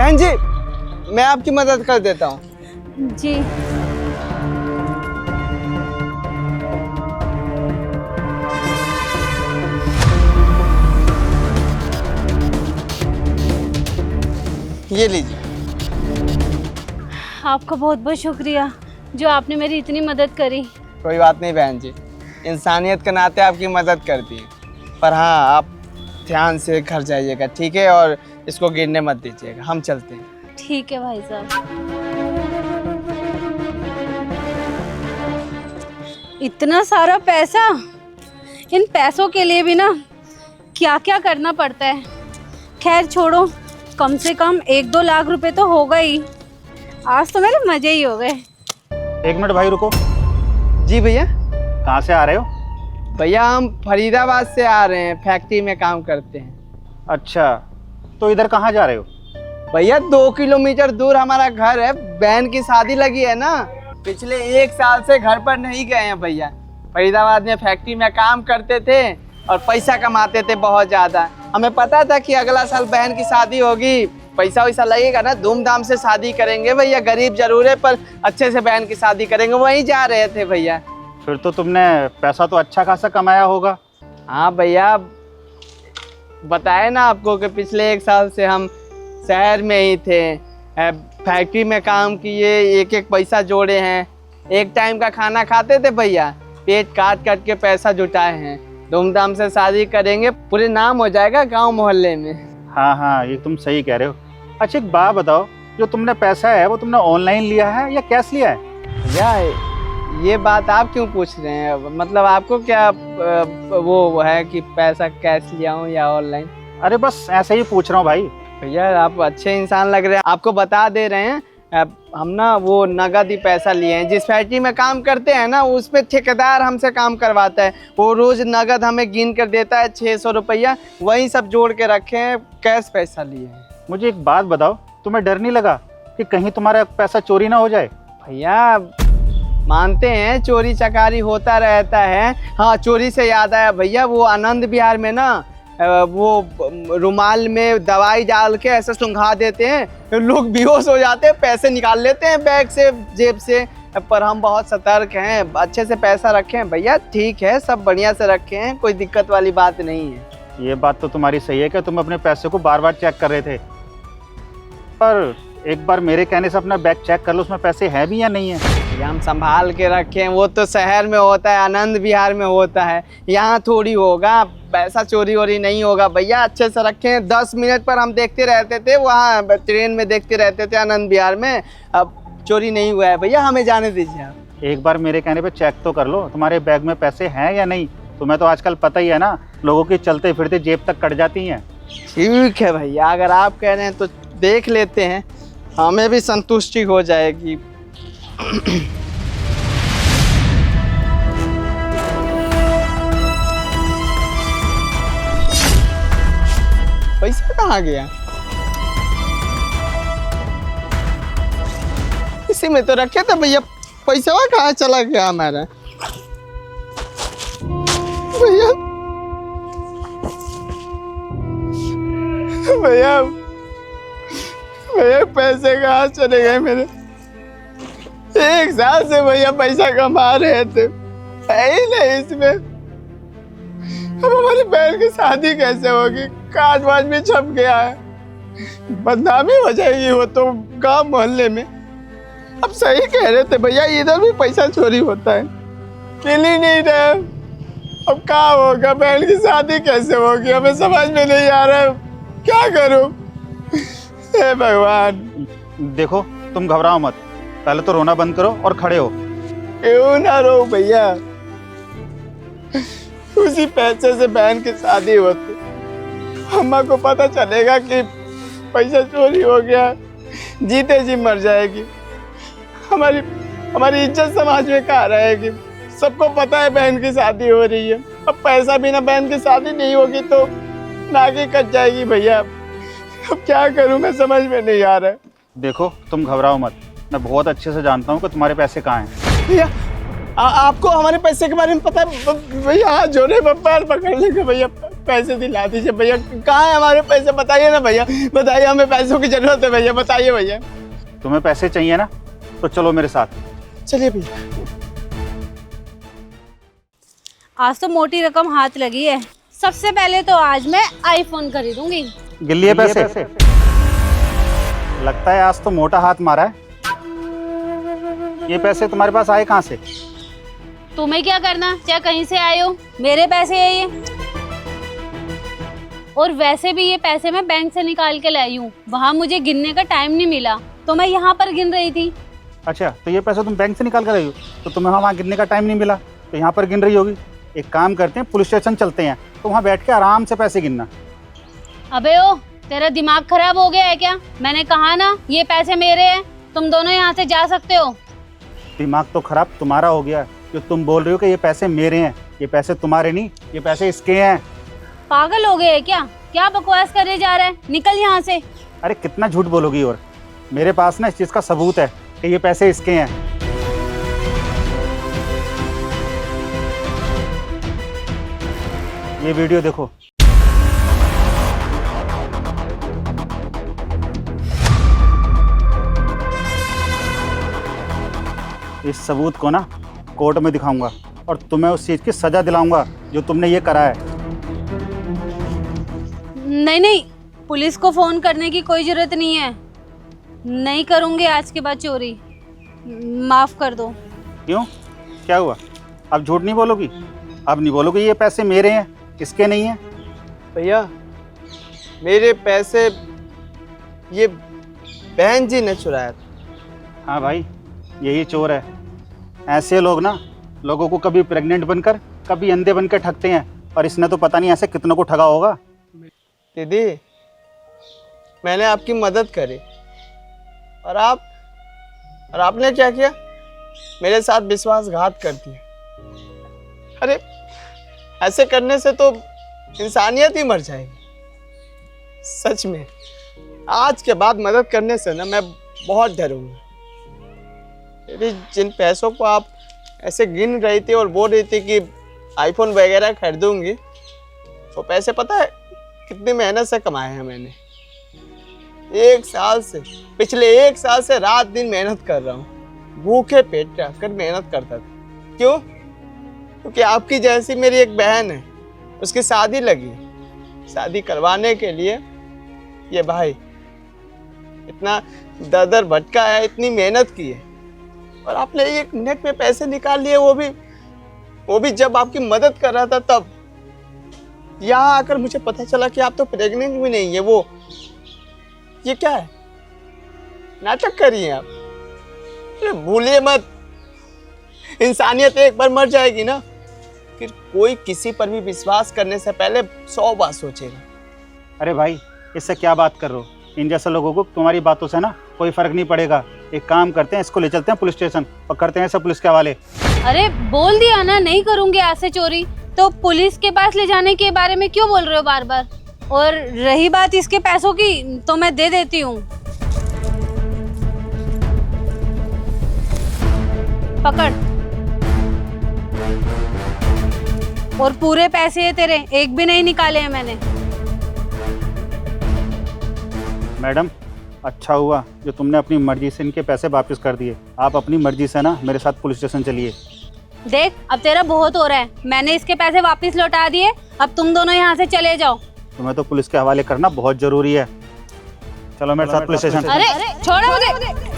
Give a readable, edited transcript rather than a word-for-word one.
बहन जी, मैं आपकी मदद कर देता हूँ। जी ये लीजिए। आपका बहुत बहुत शुक्रिया जो आपने मेरी इतनी मदद करी। कोई बात नहीं बहन जी, इंसानियत के नाते आपकी मदद करती है। पर हाँ, आप ध्यान से घर जाइएगा, ठीक है? और इसको गिरने मत दीजिएगा। हम चलते हैं। ठीक है भाई साहब। इतना सारा पैसा, इन पैसों के लिए भी ना क्या क्या करना पड़ता है। खैर छोड़ो, कम से कम 1-2 लाख रुपए तो होगा ही। आज तो मेरे मजे ही हो गए। एक मिनट भाई रुको। जी भैया। कहाँ से आ रहे हो? भैया हम फरीदाबाद से आ रहे हैं, फैक्ट्री में काम करते हैं। अच्छा, तो इधर कहाँ जा रहे हो? भैया 2 किलोमीटर दूर हमारा घर है। बहन की शादी लगी है ना, पिछले 1 साल से घर पर नहीं गए हैं भैया। फरीदाबाद में फैक्ट्री में काम करते थे और पैसा कमाते थे बहुत ज़्यादा। हमें पता था कि अगला साल बहन की शादी होगी, पैसा वैसा लगेगा ना, धूमधाम से शादी करेंगे भैया। गरीब जरूर है पर अच्छे से बहन की शादी करेंगे, वहीं जा रहे थे भैया। फिर तो तुमने पैसा तो अच्छा खासा कमाया होगा। हाँ भैया, बताए ना आपको कि पिछले 1 साल से हम शहर में ही थे, फैक्ट्री में काम किए, एक एक पैसा जोड़े हैं। एक टाइम का खाना खाते थे भैया, पेट काट काट के पैसा जुटाए हैं। धूमधाम से शादी करेंगे, पूरे नाम हो जाएगा गांव मोहल्ले में। हाँ हाँ, ये तुम सही कह रहे हो। अच्छा एक बात बताओ, जो तुमने पैसा है वो तुमने ऑनलाइन लिया है या कैश लिया है? भैया ये बात आप क्यों पूछ रहे हैं? मतलब आपको क्या वो है कि पैसा कैश लिया हूँ या ऑनलाइन? अरे बस ऐसे ही पूछ रहा हूँ भाई। भैया आप अच्छे इंसान लग रहे हैं, आपको बता दे रहे हैं। हम ना वो नगद ही पैसा लिए हैं। जिस फैक्ट्री में काम करते हैं ना, उसमें ठेकेदार हमसे काम करवाता है। वो रोज नगद हमें गिन कर देता है 600 रुपया, वही सब जोड़ के रखे हैं, कैश पैसा लिए हैं। मुझे एक बात बताओ, तुम्हें डर नहीं लगा कि कहीं तुम्हारा पैसा चोरी ना हो जाए? भैया मानते हैं चोरी चकारी होता रहता है। हाँ, चोरी से याद आया भैया, वो आनंद विहार में ना वो रुमाल में दवाई डाल के ऐसे सुंघा देते हैं, लोग बेहोश हो जाते हैं, पैसे निकाल लेते हैं बैग से, जेब से। पर हम बहुत सतर्क हैं, अच्छे से पैसा रखे हैं भैया। ठीक है, सब बढ़िया से रखे हैं, कोई दिक्कत वाली बात नहीं है। ये बात तो तुम्हारी सही है कि तुम अपने पैसे को बार बार चेक कर रहे थे, पर एक बार मेरे कहने से अपना बैग चेक कर लो, उसमें पैसे हैं भी या नहीं है। भैया हम संभाल के रखे हैं, वो तो शहर में होता है, आनंद विहार में होता है, यहाँ थोड़ी होगा। पैसा चोरी वोरी नहीं होगा भैया, अच्छे से रखे हैं। 10 मिनट पर हम देखते रहते थे, वहाँ ट्रेन में देखते रहते थे आनंद विहार में। अब चोरी नहीं हुआ है भैया, हमें जाने दीजिए आप। एक बार मेरे कहने पे चेक तो कर लो तुम्हारे बैग में पैसे हैं या नहीं। तुम्हें तो आजकल पता ही है ना, लोगों की चलते फिरते जेब तक कट जाती हैं। ठीक है भैया, अगर आप कह रहे हैं तो देख लेते हैं, हमें भी संतुष्टि हो जाएगी। पैसा कहाँ गया? इसी में तो रखे थे भैया, पैसा कहाँ चला गया हमारा? भैया भैया भैया पैसे कहाँ चले गए मेरे? 1 साल से भैया पैसा कमा रहे थे, है ही नहीं इसमें। अब हमारी बहन की शादी कैसे होगी? काज वाज भी छप गया है, बदनामी हो जाएगी वो तो गांव मोहल्ले में। अब सही कह रहे थे भैया, इधर भी पैसा चोरी होता है, मिल ही नहीं रहा। अब क्या होगा? बहन की शादी कैसे होगी? हमें समझ में नहीं आ रहा है, क्या करूं? हे भगवान। देखो तुम घबराओ मत, पहले तो रोना बंद करो और खड़े हो। क्यों ना रो भैया, उसी पैसे से बहन की शादी होती, अम्मा को पता चलेगा कि पैसा चोरी हो गया, जीते जी मर जाएगी। हमारी इज्जत समाज में कहाँ रहेगी? सबको पता है बहन की शादी हो रही है। अब पैसा बिना बहन की शादी नहीं होगी तो नाकी कट जाएगी भैया। अब क्या करूं, मैं समझ में नहीं आ रहा है। देखो तुम घबराओ मत, मैं बहुत अच्छे से जानता हूँ कि तुम्हारे पैसे कहाँ हैं। भैया आपको हमारे पैसे के बारे में पता है भैया? हाथ जोड़े, पैर पकड़ लेंगे भैया। पैसे दिला दीजिए भैया। कहाँ है हमारे पैसे, बताइए ना भैया, बताइए, हमें पैसों की जरूरत है भैया, बताइए भैया। तुम्हें पैसे चाहिए ना, तो चलो मेरे साथ। चलिए भैया। आज तो मोटी रकम हाथ लगी है। सबसे पहले तो आज मैं आईफोन खरीदूंगी। गिन लिए पैसे? लगता है आज तो मोटा हाथ मारा है। ये पैसे तुम्हारे पास आए कहाँ से? तुम्हें क्या करना, चाहे कहीं से आए हो, मेरे पैसे है ये। और वैसे भी ये पैसे मैं बैंक से निकाल के लाई हूँ, वहाँ मुझे गिनने का टाइम नहीं मिला, तो मैं यहाँ पर गिन रही थी। अच्छा, तो ये पैसे तुम बैंक से निकाल कर रही हो, तो तुम्हें वहाँ गिनने का टाइम नहीं मिला, तो यहाँ पर गिन रही होगी। एक काम करते हैं, पुलिस स्टेशन चलते हैं, तो वहाँ बैठ के आराम से पैसे गिनना। अबे ओ, तेरा दिमाग खराब हो गया है क्या? मैंने कहा ना ये पैसे मेरे हैं, तुम दोनों यहाँ से जा सकते हो। दिमाग तो खराब तुम्हारा हो गया, जो तुम बोल रही हो कि ये पैसे मेरे हैं। ये पैसे तुम्हारे नहीं, ये पैसे इसके हैं। पागल हो गए है क्या? क्या बकवास करे जा रहा है? निकल यहाँ से। अरे कितना झूठ बोलोगी, और मेरे पास ना इस चीज़ का सबूत है कि ये पैसे इसके हैं। ये वीडियो देखो। इस सबूत को ना कोर्ट में दिखाऊंगा और तुम्हें उस चीज़ की सजा दिलाऊंगा जो तुमने ये करा है। नहीं नहीं, पुलिस को फोन करने की कोई जरूरत नहीं है। नहीं करूँगी आज के बाद चोरी, माफ कर दो। क्यों, क्या हुआ? अब झूठ नहीं बोलोगी? अब नहीं बोलोगी ये पैसे मेरे हैं, इसके नहीं हैं? भैया मेरे पैसे ये बहन जी ने चुराया था। हाँ भाई, यही चोर है। ऐसे लोग ना लोगों को कभी प्रेग्नेंट बनकर, कभी अंधे बनकर ठगते हैं, और इसने तो पता नहीं ऐसे कितनों को ठगा होगा। दीदी मैंने आपकी मदद करी, और आपने क्या किया? मेरे साथ विश्वासघात कर दिया। अरे ऐसे करने से तो इंसानियत ही मर जाएगी। सच में आज के बाद मदद करने से ना मैं बहुत डरूंगा। यदि जिन पैसों को आप ऐसे गिन रही थी और बोल रही थी कि आईफोन वगैरह खरीदूंगी, वो पैसे पता है कितनी मेहनत से कमाए हैं मैंने? पिछले एक साल से रात दिन मेहनत कर रहा हूँ, भूखे पेट रहकर मेहनत करता था। क्यों? क्योंकि आपकी जैसी मेरी एक बहन है, उसकी शादी लगी। शादी करवाने के लिए ये भाई इतना दर भटका है, इतनी मेहनत की है, और आपने 1 मिनट में पैसे निकाल लिए, वो भी जब आपकी मदद कर रहा था तब। यहाँ आकर मुझे पता चला कि आप तो प्रेग्नेंट भी नहीं है। ये क्या है? नाटक करिए आप। अरे भूलिए मत, इंसानियत एक बार मर जाएगी ना, फिर कोई किसी पर भी विश्वास करने से पहले 100 बार सोचेगा। अरे भाई, इससे क्या बात कर रहे हो? इन जैसे लोगों को तुम्हारी बातों से ना कोई फर्क नहीं पड़ेगा। एक काम करते हैं, इसको ले चलते हैं पुलिस स्टेशन और करते हैं सब पुलिस के हवाले। अरे बोल दिया ना नहीं करूँगी आज से चोरी, तो पुलिस के पास ले जाने के बारे में क्यों बोल रहे हो बार बार? और रही बात इसके पैसों की, तो मैं दे देती हूँ। पकड़। और पूरे पैसे है तेरे, एक भी नहीं निकाले हैं मैंने। मैडम, अच्छा हुआ जो तुमने अपनी मर्जी से इनके पैसे वापस कर दिए। आप अपनी मर्जी से ना मेरे साथ पुलिस स्टेशन चलिए। देख, अब तेरा बहुत हो रहा है। मैंने इसके पैसे वापस लौटा दिए, अब तुम दोनों यहाँ से चले जाओ। तुम्हें तो पुलिस के हवाले करना बहुत जरूरी है। चलो मेरे साथ पुलिस स्टेशन। अरे छोड़ो मुझे।